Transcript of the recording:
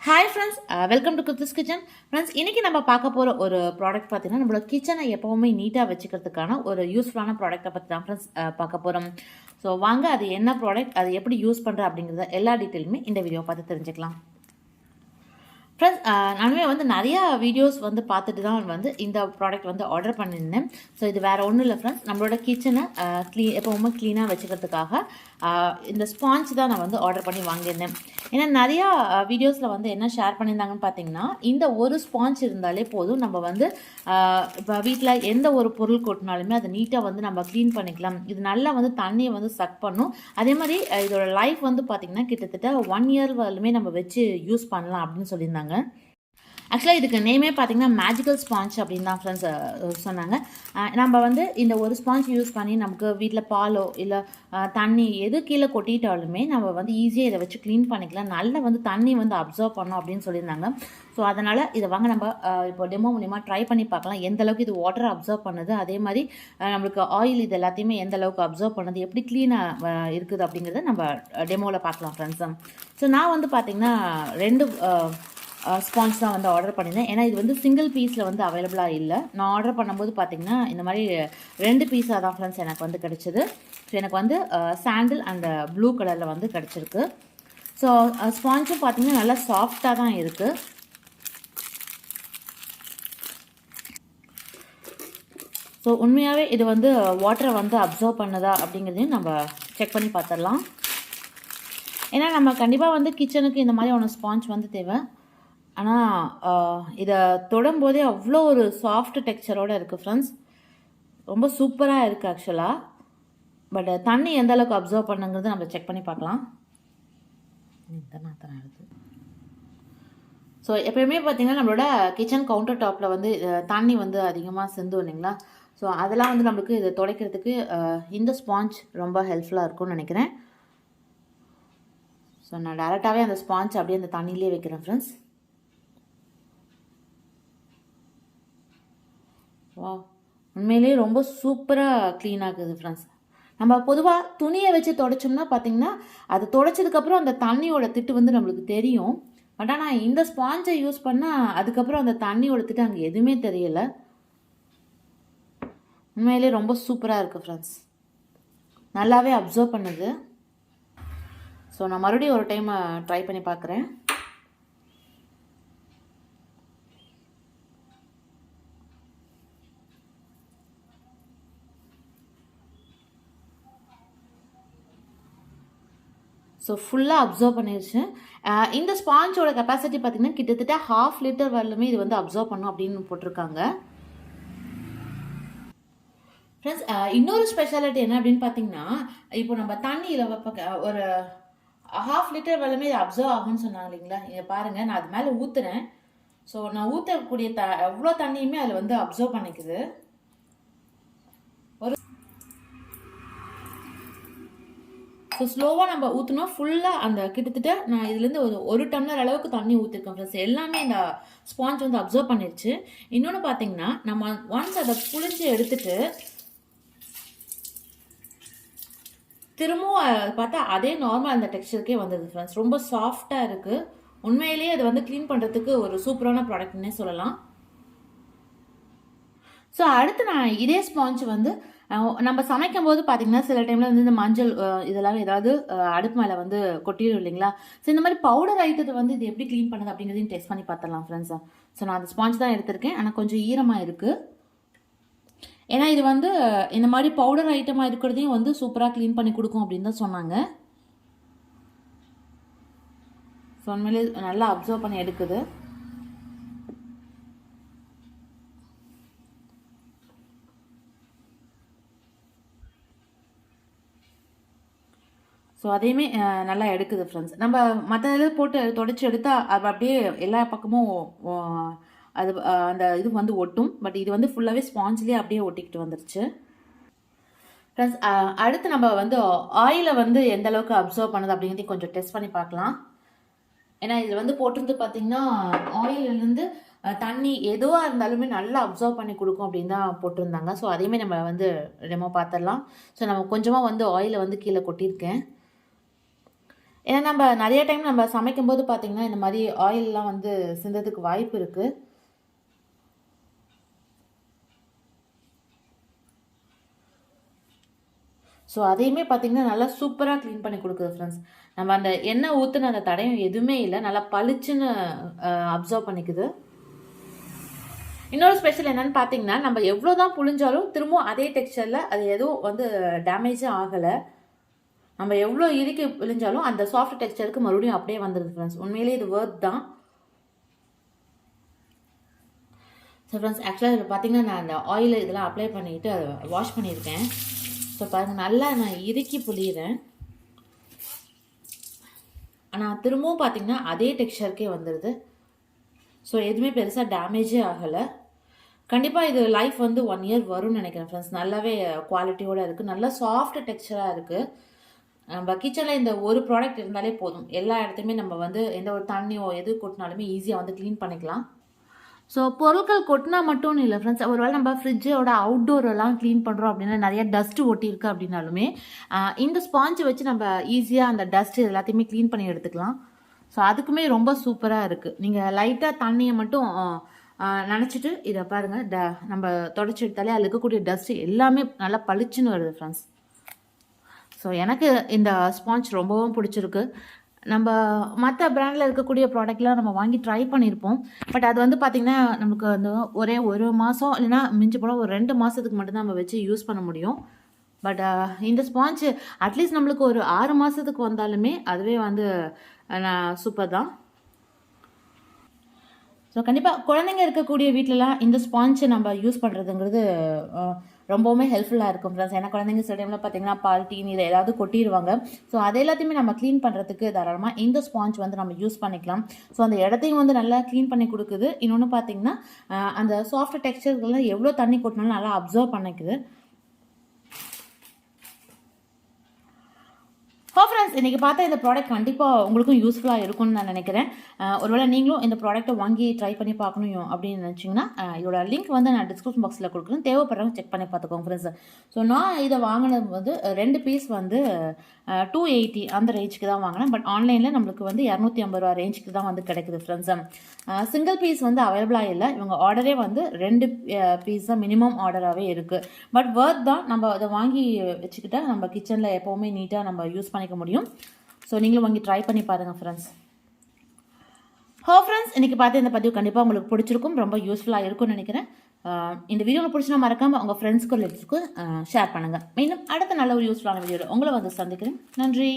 Hi friends, welcome to kirthus kitchen. Friends, இன்னைக்கு நம்ம பார்க்க போற ஒரு ப்ராடக்ட் பார்த்தீங்கன்னா நம்மளோட கிச்சனை எப்பவுமே நீட்டா வச்சுக்கிறதுக்கான ஒரு யூஸ்ஃபுல்லான ப்ராடக்ட்டை பற்றி தான் ஃப்ரெண்ட்ஸ் பார்க்க போறோம். ஸோ வாங்க அது என்ன ப்ராடக்ட், அது எப்படி யூஸ் பண்ணுற அப்படிங்கிறத எல்லா டீட்டெயிலுமே இந்த வீடியோ பார்த்து தெரிஞ்சுக்கலாம். ஃப்ரெண்ட்ஸ், நானுமே வந்து நிறையா வீடியோஸ் வந்து பார்த்துட்டு தான் வந்து இந்த ப்ராடக்ட் வந்து ஆர்டர் பண்ணியிருந்தேன். ஸோ இது வேறு ஒன்றும் இல்லை ஃப்ரெண்ட்ஸ், நம்மளோட கிச்சனை எப்போவுமே க்ளீனாக வச்சுக்கிறதுக்காக இந்த ஸ்பாஞ்ச் தான் நான் வந்து ஆர்டர் பண்ணி வாங்கியிருந்தேன். ஏன்னா நிறையா வீடியோஸில் வந்து என்ன ஷேர் பண்ணியிருந்தாங்கன்னு பார்த்தீங்கன்னா, இந்த ஒரு ஸ்பாஞ்ச் இருந்தாலே போதும், நம்ம வந்து இப்போ வீட்டில் எந்த ஒரு பொருள் கொட்டினாலுமே அதை நீட்டாக வந்து நம்ம க்ளீன் பண்ணிக்கலாம். இது நல்லா வந்து தண்ணியை வந்து சக் பண்ணும். அதே மாதிரி இதோட லைஃப் வந்து பார்த்திங்கன்னா கிட்டத்தட்ட 1 இயர் வரலுமே நம்ம வச்சு யூஸ் பண்ணலாம் அப்படின்னு சொல்லியிருந்தாங்க. ஆக்சுவலாக இதுக்கு நேமே பார்த்தீங்கன்னா மேஜிக்கல் ஸ்பாஞ்ச் அப்படின்னு தான் ஃப்ரெண்ட்ஸ் சொன்னாங்க. நம்ம வந்து இந்த ஒரு ஸ்பாஞ்ச் யூஸ் பண்ணி நமக்கு வீட்டில் பாலோ இல்லை தண்ணி எது கீழே கொட்டிட்டாலுமே நம்ம வந்து ஈஸியாக இதை வச்சு க்ளீன் பண்ணிக்கலாம். நல்லா வந்து தண்ணி வந்து அப்சர்வ் பண்ணோம் அப்படின்னு சொல்லியிருந்தாங்க. ஸோ அதனால் இதை வாங்க நம்ம இப்போ டெமோ மூலிமா ட்ரை பண்ணி பார்க்கலாம். எந்த அளவுக்கு இது வாட்டரை அப்சர்வ் பண்ணுது, அதே மாதிரி நம்மளுக்கு ஆயில் இது எல்லாத்தையுமே எந்த அளவுக்கு அப்சர்வ் பண்ணுது, எப்படி க்ளீனாக இருக்குது அப்படிங்கிறத நம்ம டெமோவில் பார்க்கலாம் ஃப்ரெண்ட்ஸ். ஸோ நான் வந்து பார்த்திங்கன்னா 2 ஸ்பாஞ்ச் தான் வந்து ஆர்டர் பண்ணியிருந்தேன். ஏன்னா இது வந்து சிங்கிள் பீஸில் வந்து அவைலபிளாக இல்லை. நான் ஆர்டர் பண்ணும்போது பார்த்திங்கன்னா இந்த மாதிரி 2 பீஸாக தான் ஃப்ரெண்ட்ஸ் எனக்கு வந்து கிடச்சிது. ஸோ எனக்கு வந்து சாண்டில் அண்ட் ப்ளூ கலரில் வந்து கிடச்சிருக்கு. ஸோ ஸ்பாஞ்சும் பார்த்திங்கன்னா நல்லா சாஃப்டாக தான் இருக்குது. ஸோ உண்மையாகவே இது வந்து வாட்டரை வந்து அப்சர்வ் பண்ணுதா அப்படிங்கிறதையும் நம்ம செக் பண்ணி பார்த்துடலாம். ஏன்னா நம்ம கண்டிப்பாக வந்து கிச்சனுக்கு இந்த மாதிரி ஒன்று ஸ்பாஞ்ச் வந்து தேவை. ஆனால் இதை தொடும்போதே அவ்வளோ ஒரு சாஃப்ட் டெக்ஸ்சரோடு இருக்குது ஃப்ரெண்ட்ஸ். ரொம்ப சூப்பராக இருக்குது ஆக்சுவலாக. பட் தண்ணி எந்த அளவுக்கு அப்சர்வ் பண்ணுங்கிறது நம்ம செக் பண்ணி பார்க்கலாம். ஸோ எப்பயுமே பார்த்திங்கன்னா நம்மளோட கிச்சன் கவுண்டர் டாப்பில் வந்து தண்ணி வந்து அதிகமாக சிந்தும் இல்லைங்களா. ஸோ அதெல்லாம் வந்து நம்மளுக்கு இதை துடைக்கிறதுக்கு இந்த ஸ்பாஞ்ச் ரொம்ப ஹெல்ப்ஃபுல்லாக இருக்கும்னு நினைக்கிறேன். ஸோ நான் டேரெக்டாகவே அந்த ஸ்பாஞ்ச் அப்படியே அந்த தண்ணியிலே வைக்கிறேன் ஃப்ரெண்ட்ஸ். வா, உண்மையிலேயே ரொம்ப சூப்பராக க்ளீன் ஆகுது ஃப்ரெண்ட்ஸ். நம்ம பொதுவாக துணியை வச்சு துடைச்சோம்னா பார்த்திங்கன்னா அது துடைச்சதுக்கப்புறம் அந்த தண்ணியோட திட்டு வந்து நம்மளுக்கு தெரியும். பட் ஆனால் இந்த ஸ்பாஞ்சை யூஸ் பண்ணால் அதுக்கப்புறம் அந்த தண்ணியோட திட்டு அங்கே எதுவுமே தெரியலை. உண்மையிலே ரொம்ப சூப்பராக இருக்குது ஃப்ரெண்ட்ஸ். நல்லாவே அப்சர்வ் பண்ணுது. ஸோ நான் மறுபடியும் ஒரு டைம் ட்ரை பண்ணி பார்க்குறேன். ஸோ ஃபுல்லாக அப்சர்வ் பண்ணிடுச்சு. இந்த ஸ்பாஞ்சோட கெப்பாசிட்டி பார்த்திங்கன்னா கிட்டத்தட்ட 1/2 லிட்டர் வரலுமே இது வந்து அப்சர்வ் பண்ணும் அப்படின்னு போட்டிருக்காங்க. ஃப்ரெண்ட்ஸ், இன்னொரு ஸ்பெஷாலிட்டி என்ன அப்படின்னு பார்த்தீங்கன்னா, இப்போ நம்ம தண்ணியில் ஒரு 1/2 லிட்டர் வரலுமே இது அப்சர்வ் ஆகும்னு சொன்னாங்க இல்லைங்களா. இங்கே பாருங்கள், நான் அது மேலே ஊற்றுறேன். ஸோ நான் ஊற்றக்கூடிய எவ்வளோ தண்ணியுமே அதில் வந்து அப்சர்வ் பண்ணிக்குது. ஸோ ஸ்லோவாக நம்ம ஊற்றினோம். ஃபுல்லாக அந்த கிட்டத்தட்ட நான் இதுலேருந்து ஒரு டம்ளர் அளவுக்கு தண்ணி ஊற்றிருக்கேன் ஃப்ரெண்ட்ஸ். எல்லாமே இந்த ஸ்பாஞ்ச் வந்து அப்சர்வ் பண்ணிடுச்சு. இன்னொன்று பார்த்தீங்கன்னா நம்ம ஒன்ஸ் அதை புளிஞ்சு எடுத்துட்டு திரும்பவும் பார்த்தா அதே நார்மல் அந்த டெக்ஸ்சருக்கே வந்தது ஃப்ரெண்ட்ஸ். ரொம்ப சாஃப்டாக இருக்குது. உண்மையிலேயே அது வந்து க்ளீன் பண்ணுறதுக்கு ஒரு சூப்பரான ப்ராடக்ட்னே சொல்லலாம். ஸோ அடுத்து நான் இதே ஸ்பாஞ்ச் வந்து நம்ம சமைக்கும் போது பார்த்திங்கன்னா சில டைமில் வந்து இந்த மஞ்சள் இதெல்லாம் ஏதாவது அடுப்பு மேலே வந்து கொட்டிடும் இல்லைங்களா. ஸோ இந்த மாதிரி பவுடர் ஐட்டத்தை வந்து இது எப்படி க்ளீன் பண்ணுது அப்படிங்கிறதையும் டெஸ்ட் பண்ணி பார்த்துடலாம் ஃப்ரெண்ட்ஸ். ஸோ நான் அந்த ஸ்பாஞ்ச் தான் எடுத்திருக்கேன். ஆனால் கொஞ்சம் ஈரமாக இருக்குது. ஏன்னா இது வந்து இந்த மாதிரி பவுடர் ஐட்டமாக இருக்கிறதையும் வந்து சூப்பராக க்ளீன் பண்ணி கொடுக்கும் அப்படின்னு தான் சொன்னாங்க. ஸோ உண்மையிலே நல்லா அப்சர்வ் பண்ணி எடுக்குது. ஸோ அதையுமே நல்லா எடுக்குது ஃப்ரெண்ட்ஸ். நம்ம மற்ற இதில் போட்டு தொடச்சி எடுத்தால் அது அப்படியே எல்லா பக்கமும் அது அந்த இது வந்து ஒட்டும். பட் இது வந்து ஃபுல்லாகவே ஸ்பாஞ்சிலே அப்படியே ஒட்டிக்கிட்டு வந்துருச்சு ஃப்ரெண்ட்ஸ். அடுத்து நம்ம வந்து ஆயிலை வந்து எந்த அளவுக்கு அப்சர்வ் பண்ணுது அப்படிங்கிறதையும் கொஞ்சம் டெஸ்ட் பண்ணி பார்க்கலாம். ஏன்னா இதில் வந்து போட்டிருந்து பார்த்திங்கன்னா ஆயிலிருந்து தண்ணி எதுவாக இருந்தாலுமே நல்லா அப்சர்வ் பண்ணி கொடுக்கும் அப்படின்னு தான் போட்டிருந்தாங்க. ஸோ அதையுமே நம்ம வந்து டெமோ பார்த்துடலாம். ஸோ நம்ம கொஞ்சமாக வந்து ஆயிலை வந்து கீழே கொட்டியிருக்கேன். ஏன்னா நம்ம நிறைய டைம் நம்ம சமைக்கும்போது பார்த்திங்கன்னா இந்த மாதிரி ஆயிலெலாம் வந்து சிந்ததுக்கு வாய்ப்பு இருக்குது. ஸோ அதையுமே பார்த்திங்கன்னா நல்லா சூப்பராக க்ளீன் பண்ணி கொடுக்குது ஃப்ரெண்ட்ஸ். நம்ம அந்த எண்ணெய் ஊற்றுன அந்த தடயம் எதுவுமே இல்லை, நல்லா பளிச்சுன்னு அப்சர்வ் பண்ணிக்குது. இன்னொரு ஸ்பெஷல் என்னென்னு பார்த்தீங்கன்னா, நம்ம எவ்வளோ தான் புழிஞ்சாலும் திரும்பவும் அதே டெக்ஸ்சரில் அது எதுவும் வந்து டேமேஜே ஆகலை. நம்ம எவ்வளோ இறுக்கி விழிஞ்சாலும் அந்த சாஃப்ட் டெக்ஸ்சருக்கு மறுபடியும் அப்படியே வந்துடுது ஃப்ரெண்ட்ஸ். உண்மையிலேயே இது ஒர்த் தான். ஸோ ஃப்ரெண்ட்ஸ், ஆக்சுவலாக இதில் பார்த்தீங்கன்னா நான் அந்த ஆயில் இதெல்லாம் அப்ளை பண்ணிவிட்டு அதை வாஷ் பண்ணியிருக்கேன். ஸோ பாருங்கள், நல்லா நான் இறுக்கி புளியிறேன். ஆனால் திரும்பவும் பார்த்தீங்கன்னா அதே டெக்ஸ்சருக்கே வந்துடுது. ஸோ எதுவுமே பெருசாக டேமேஜே ஆகலை. கண்டிப்பாக இது லைஃப் வந்து 1 இயர் வரும்னு நினைக்கிறேன் ஃப்ரெண்ட்ஸ். நல்லாவே குவாலிட்டியோடு இருக்குது, நல்லா சாஃப்ட் டெக்ஸ்சராக இருக்குது. நம்ம கிச்சனில் இந்த ஒரு ப்ராடக்ட் இருந்தாலே போதும், எல்லா இடத்துலையுமே நம்ம வந்து எந்த ஒரு தண்ணியோ எது கொட்டினாலுமே ஈஸியாக வந்து க்ளீன் பண்ணிக்கலாம். ஸோ பொருட்கள் கொட்டினா மட்டும் இல்லை ஃப்ரெண்ட்ஸ், ஒருவேளை நம்ம ஃப்ரிட்ஜோட அவுட்டோரெல்லாம் க்ளீன் பண்ணுறோம் அப்படின்னா நிறைய டஸ்ட்டு ஒட்டியிருக்கு அப்படின்னாலுமே இந்த ஸ்பாஞ்சை வச்சு நம்ம ஈஸியாக அந்த டஸ்ட்டு எல்லாத்தையுமே க்ளீன் பண்ணி எடுத்துக்கலாம். ஸோ அதுக்குமே ரொம்ப சூப்பராக இருக்குது. நீங்கள் லைட்டாக தண்ணியை மட்டும் நினச்சிட்டு இதை பாருங்கள், நம்ம தொடச்சி எடுத்தாலே அதில் இருக்கக்கூடிய டஸ்ட்டு எல்லாமே நல்லா பளிச்சுன்னு வருது ஃப்ரெண்ட்ஸ். ஸோ எனக்கு இந்த ஸ்பாஞ்ச் ரொம்பவும் பிடிச்சிருக்கு. நம்ம மற்ற பிராண்டில் இருக்கக்கூடிய ப்ராடக்ட்லாம் நம்ம வாங்கி ட்ரை பண்ணியிருப்போம். பட் அது வந்து பார்த்திங்கன்னா நமக்கு வந்து ஒரே 1 மாதம் இல்லைனா மிஞ்சி போனால் ஒரு 2 மாதத்துக்கு மட்டும்தான் நம்ம வச்சு யூஸ் பண்ண முடியும். பட் இந்த ஸ்பாஞ்சு அட்லீஸ்ட் நம்மளுக்கு ஒரு 6 மாதத்துக்கு வந்தாலுமே அதுவே வந்து சூப்பர் தான். ஸோ கண்டிப்பாக குழந்தைங்க இருக்கக்கூடிய வீட்டிலலாம் இந்த ஸ்பாஞ்சை நம்ம யூஸ் பண்ணுறதுங்கிறது ரொம்பவுமே ஹெல்ப்ஃபுல்லாக இருக்கும் ஃப்ரெண்ட்ஸ். ஏன்னா குழந்தைங்க சில டைமில் பார்த்தீங்கன்னா பால், டீன் இதை ஏதாவது கொட்டிடுவாங்க. ஸோ அது எல்லாத்தையுமே நம்ம க்ளீன் பண்ணுறதுக்கு தாராளமாக இந்த ஸ்பாஞ்ச் வந்து நம்ம யூஸ் பண்ணிக்கலாம். ஸோ அந்த இடத்தையும் வந்து நல்லா க்ளீன் பண்ணி கொடுக்குது. இன்னொன்று பார்த்தீங்கன்னா அந்த சாஃப்ட் டெக்ஸ்சர்கள்லாம் எவ்வளோ தண்ணி கொட்டினாலும் நல்லா அப்சர்வ் பண்ணிக்குது. ஃப்ரெண்ட்ஸ், இன்றைக்கி பார்த்தா இந்த ப்ராடக்ட் கண்டிப்பாக உங்களுக்கும் யூஸ்ஃபுல்லாக இருக்கும்னு நான் நினைக்கிறேன். ஒருவேளை நீங்களும் இந்த ப்ராடக்ட்டை வாங்கி ட்ரை பண்ணி பார்க்கணும் அப்படின்னு நினச்சிங்கன்னா இதோட லிங்க் வந்து நான் டிஸ்கிரிப்ஷன் பாக்ஸில் கொடுக்குறேன், தேவைப்படுறவங்க செக் பண்ணி பார்த்துக்கோங்க ஃப்ரெண்ட்ஸ். ஸோ நான் இதை வாங்கினது வந்து 2 பீஸ் வந்து 280 அந்த ரேஞ்சுக்கு தான் வாங்கினேன். பட் ஆன்லைனில் நம்மளுக்கு வந்து 250 ரூபா ரேஞ்சுக்கு தான் வந்து கிடைக்குது ஃப்ரெண்ட்ஸ். சிங்கிள் பீஸ் வந்து அவைலபிளாக இல்லை. இவங்க ஆர்டரே வந்து 2 பீஸ் தான் மினிமம் ஆர்டராகவே இருக்குது. பட் ஒர்த் தான். நம்ம அதை வாங்கி வச்சுக்கிட்டா நம்ம கிச்சனில் எப்போவுமே நீட்டாக நம்ம யூஸ் பண்ணிக்க முடியும். ஸோ நீங்களும் வாங்கி ட்ரை பண்ணி பாருங்கள் ஃப்ரெண்ட்ஸ். ஃப்ரெண்ட்ஸ், இன்றைக்கி பார்த்து இந்த பதிவு கண்டிப்பாக உங்களுக்கு பிடிச்சிருக்கும், ரொம்ப யூஸ்ஃபுல்லாக இருக்கும்னு நினைக்கிறேன். இந்த வீடியோவில் பிடிச்சினா மறக்காமல் உங்கள் ஃப்ரெண்ட்ஸ்க்கு ரிலேட்டிவ்ஸ்க்கு ஷேர் பண்ணுங்கள். மீண்டும் அடுத்த நல்ல ஒரு யூஸ்ஃபுல்லான வீடியோவில் உங்களை வந்து சந்திக்கிறேன். நன்றி.